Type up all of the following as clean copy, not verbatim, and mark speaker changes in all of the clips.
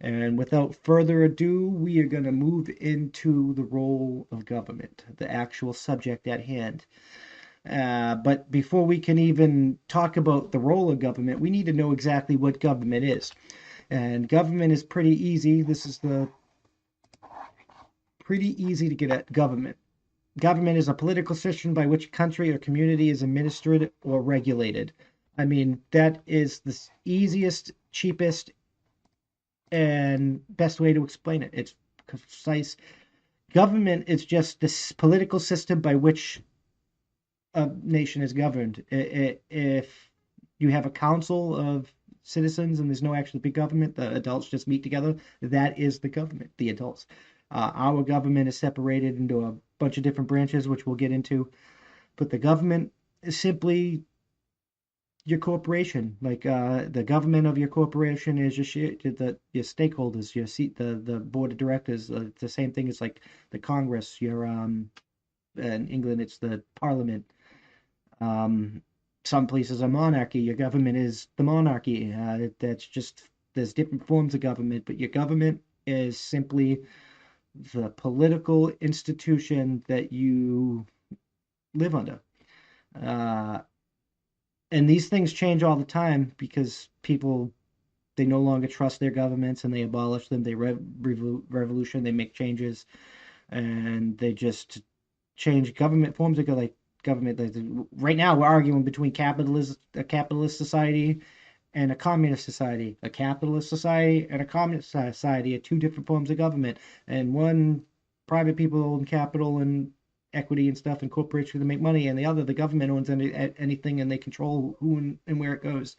Speaker 1: And without further ado, we are going to move into the role of government, the actual subject at hand. But before we can even talk about the role of government, we need to know exactly what government is. And government is pretty easy. This is the pretty easy to get at government. Government is a political system by which a country or community is administered or regulated. I mean, that is the easiest, cheapest, and best way to explain it. It's concise. Government is just this political system by which a nation is governed. If you have a council of citizens and there's no actually big government, the adults just meet together, that is the government, the adults. Our government is separated into a bunch of different branches, which we'll get into. But the government is simply your corporation. Like the government of your corporation is your stakeholders, your seat, the board of directors. The same thing as like the Congress. Your in England, it's the Parliament. Um, some places are monarchy. Your government is the monarchy. That's just there's different forms of government, but your government is simply the political institution that you live under. Uh, and these things change all the time because people they no longer trust their governments and they abolish them. They revolution. They make changes and they just change government forms of like government. Like, right now, we're arguing between a capitalist society and a communist society. A capitalist society and a communist society are two different forms of government, and one private people own capital and equity and stuff and corporations to make money, and the other the government owns anything and they control who and where it goes.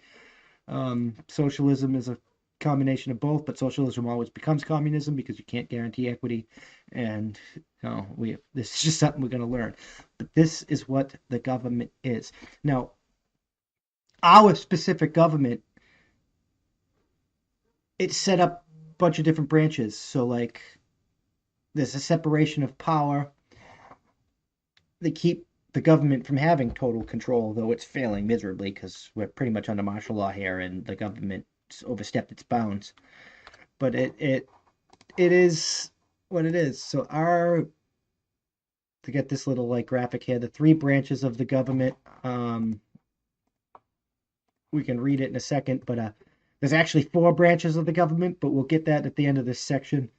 Speaker 1: Socialism is a combination of both, but socialism always becomes communism because you can't guarantee equity. And this is just something we're going to learn. But this is what the government is. Now, our specific government, it's set up a bunch of different branches. So, like, there's a separation of power. They keep the government from having total control, though it's failing miserably because we're pretty much under martial law here, and the government's overstepped its bounds. But it is what it is. So our to get this little like graphic here, the three branches of the government. We can read it in a second, but there's actually four branches of the government, but we'll get that at the end of this section.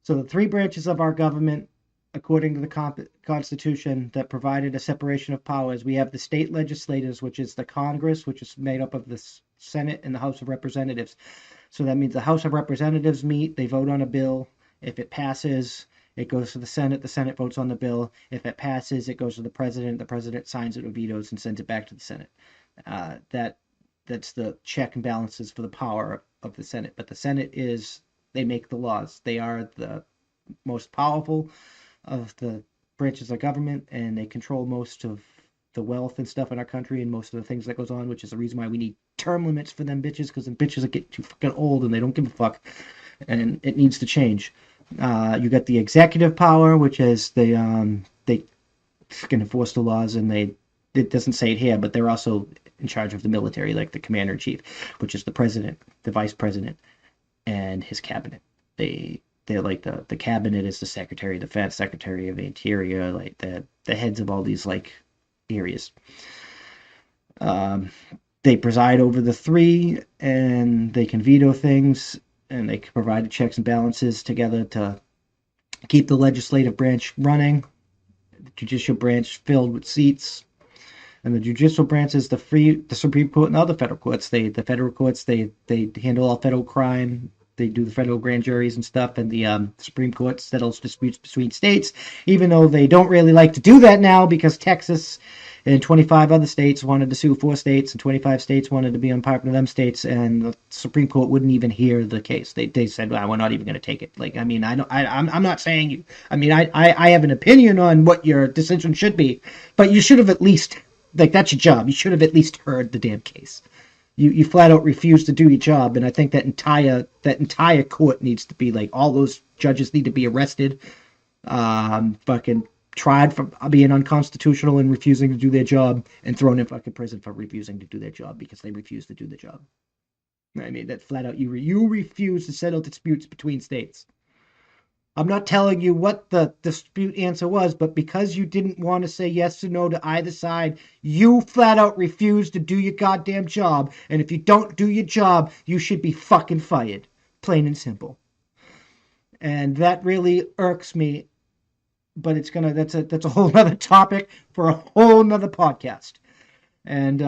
Speaker 1: So the three branches of our government, according to the Constitution, that provided a separation of powers, we have the state legislators, which is the Congress, which is made up of the Senate and the House of Representatives. So that means the House of Representatives meet, they vote on a bill. If it passes, it goes to the Senate votes on the bill. If it passes, it goes to the President signs it or vetoes and sends it back to the Senate. That's the check and balances for the power of the Senate. But the Senate they make the laws. They are the most powerful of the branches of government, and they control most of the wealth and stuff in our country and most of the things that goes on, which is the reason why we need term limits for them bitches, because them bitches are getting too fucking old and they don't give a fuck, and it needs to change. You got the executive power, which is they can enforce the laws, and it doesn't say it here, but they're also in charge of the military, like the commander in chief, which is the president, the vice president, and his cabinet. They're like the cabinet is the secretary of defense, secretary of the interior, like the heads of all these like areas. They preside over the three, and they can veto things, and they can provide checks and balances together to keep the legislative branch running, the judicial branch filled with seats, and the judicial branch is the Supreme Court and other federal courts. The federal courts they handle all federal crime. They do the federal grand juries and stuff, and the Supreme Court settles disputes between states, even though they don't really like to do that now because Texas and 25 other states wanted to sue 4 states, and 25 states wanted to be on par with them states, and the Supreme Court wouldn't even hear the case. They said, well, we're not even going to take it. Like, I mean, I'm not saying you. I mean, I have an opinion on what your decision should be, but you should have at least, like, that's your job. You should have at least heard the damn case. You flat out refuse to do your job, and I think that entire court needs to be like, all those judges need to be arrested, fucking tried for being unconstitutional and refusing to do their job, and thrown in fucking prison for refusing to do their job because they refuse to do the job. I mean, that flat out you refuse to settle disputes between states. I'm not telling you what the dispute answer was, but because you didn't want to say yes or no to either side, you flat out refused to do your goddamn job. And if you don't do your job, you should be fucking fired. Plain and simple. And that really irks me. But that's a whole other topic for a whole nother podcast. And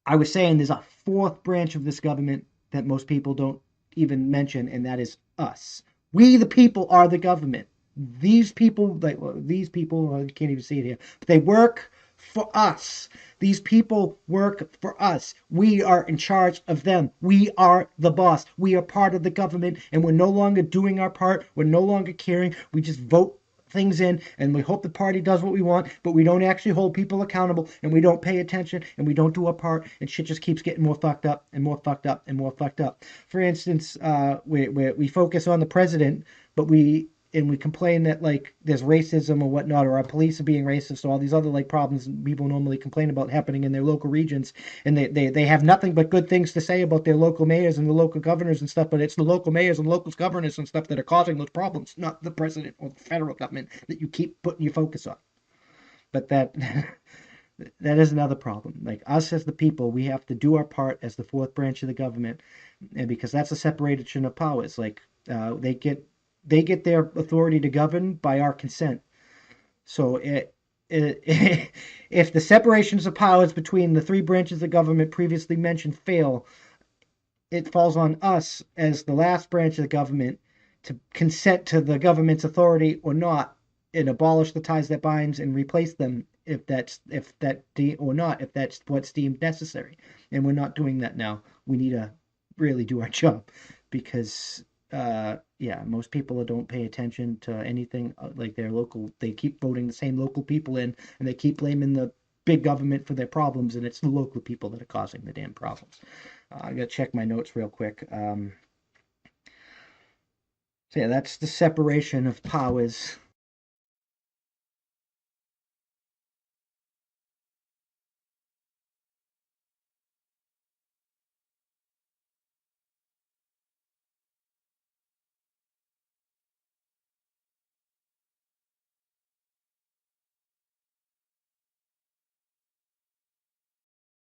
Speaker 1: I was saying there's a fourth branch of this government that most people don't even mention, and that is us. We, the people, are the government. These people, these people, I can't even see it here, but they work for us. These people work for us. We are in charge of them. We are the boss. We are part of the government, and we're no longer doing our part. We're no longer caring. We just vote things in and we hope the party does what we want, but we don't actually hold people accountable and we don't pay attention and we don't do our part, and shit just keeps getting more fucked up and more fucked up and more fucked up. For instance, we focus on the president, but we complain that like there's racism or whatnot, or our police are being racist, or all these other like problems people normally complain about happening in their local regions, and they have nothing but good things to say about their local mayors and the local governors and stuff, but it's the local mayors and local governors and stuff that are causing those problems, not the president or the federal government that you keep putting your focus on. But that that is another problem. Like us as the people, we have to do our part as the fourth branch of the government, and because that's a separation of powers. Like they get their authority to govern by our consent. So if the separations of powers between the three branches of government previously mentioned fail, it falls on us as the last branch of the government to consent to the government's authority or not, and abolish the ties that binds and replace them if that's what's deemed necessary. And we're not doing that now. We need to really do our job because yeah, most people don't pay attention to anything like their local. They keep voting the same local people in, and they keep blaming the big government for their problems, and it's the local people that are causing the damn problems. I gotta check my notes real quick. So yeah, that's the separation of powers